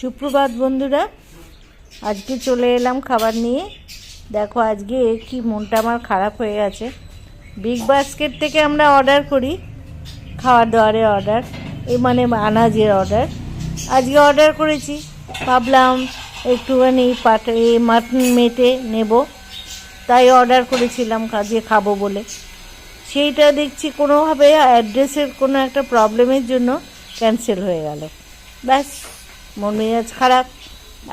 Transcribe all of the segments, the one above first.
সুপ্রভাত বন্ধুরা, আজকে চলে এলাম খাবার নিয়ে। দেখো আজকে কি মনটা আমার খারাপ হয়ে গেছে। বিগ বাস্কেট থেকে আমরা অর্ডার করি, খাবার দাবারের অর্ডার, মানে আনাজের অর্ডার। আজকে অর্ডার করেছি, ভাবলাম একটুখানি মাটন মেটে নেব, তাই অর্ডার করেছিলাম আজকে খাবো বলে। সেইটা দেখছি কোনোভাবে অ্যাড্রেসের কোনো একটা প্রবলেমের জন্য ক্যান্সেল হয়ে গেল। ব্যাস, মন মেজাজ খারাপ।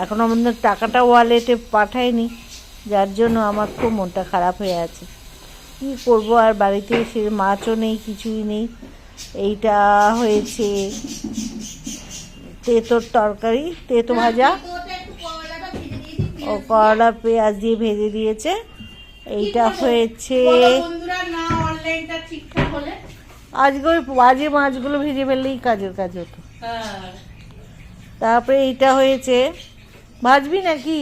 এখনও আমাদের টাকাটা ওয়ালেটে পাঠায়নি, যার জন্য আমার খুব মনটা খারাপ হয়ে আছে। কী করবো, আর বাড়িতে সে মাছও নেই, কিছুই নেই। এইটা হয়েছে তেঁতোর তরকারি, তেঁতো ভাজা, ও করলা পেঁয়াজ দিয়ে ভেজে দিয়েছে। এইটা হয়েছে আজকে ওই বাজে মাছগুলো ভেজে ফেললেই কাজের কাজ হতো। তারপরে এইটা হয়েছে, ভাজবি নাকি,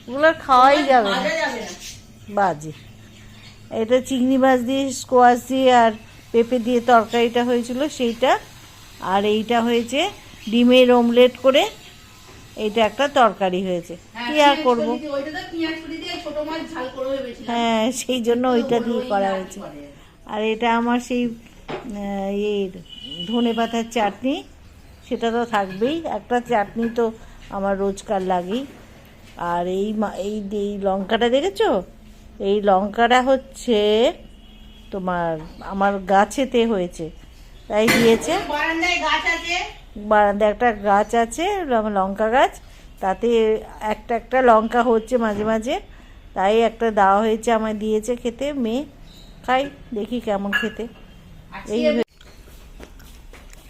ওগুলো খাওয়াই যাবে না, বাজে। এটা চিংড়ি মাছ দিয়ে, স্কোয়াশ দিয়ে আর পেঁপে দিয়ে তরকারিটা হয়েছিল সেইটা। আর এইটা হয়েছে ডিমের অমলেট করে, এইটা একটা তরকারি হয়েছে। কি আর করবো, হ্যাঁ সেই জন্য ওইটা দিয়ে করা হয়েছে। আর এটা আমার সেই ধনে পাতার চাটনি, সেটা তো থাকবেই, একটা চাটনি তো আমার রোজকার লাগেই। আর এই লঙ্কাটা দেখেছো, এই লঙ্কাটা হচ্ছে তোমার আমার গাছেতে হয়েছে, তাই দিয়েছে। বারান্দায় একটা গাছ আছে, লঙ্কা গাছ, তাতে একটা একটা লঙ্কা হচ্ছে মাঝে মাঝে, তাই একটা দেওয়া হয়েছে, আমায় দিয়েছে খেতে। মেয়ে খাই, দেখি কেমন খেতে। এই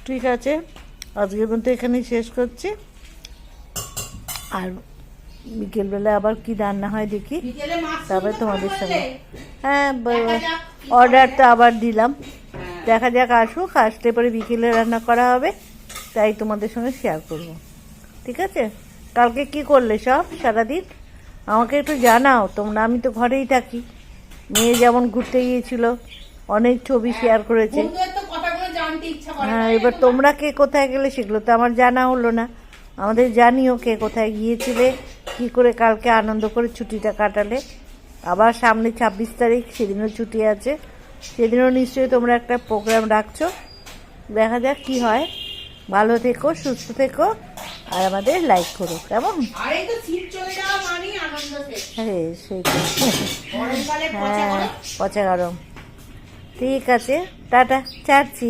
ঠিক আছে, আজকের মতো এখানেই শেষ করছি। আর বিকেলবেলা আবার কি রান্না হয় দেখি, তারপরে তোমাদের সঙ্গে, হ্যাঁ অর্ডারটা আবার দিলাম, দেখা যাক আসুক, আসলে পরে বিকেলে রান্না করা হবে, তাই তোমাদের সঙ্গে শেয়ার করব। ঠিক আছে, কালকে কি করলে সব সারাদিন আমাকে একটু জানাও তোমরা। আমি তো ঘরেই থাকি, মেয়ে যেমন ঘুরতে গিয়েছিল, অনেক ছবি শেয়ার করেছে। হ্যাঁ, এবার তোমরা কে কোথায় গেলে সেগুলো তো আমার জানা হলো না। আমাদের জানিও কে কোথায় গিয়েছিলে, কি করে কালকে আনন্দ করে ছুটিটা কাটালে। আবার সামনে 26 তারিখ, সেদিনও ছুটি আছে, সেদিনও নিশ্চয়ই তোমরা একটা প্রোগ্রাম রাখছো। দেখা যাক কি হয়। ভালো থেকো, সুস্থ থেকো, আর আমাদের লাইক করো, কেমন? হ্যাঁ সেইটাই, হ্যাঁ পচা গরম। ঠিক আছে, টাটা, ছাড়ছি।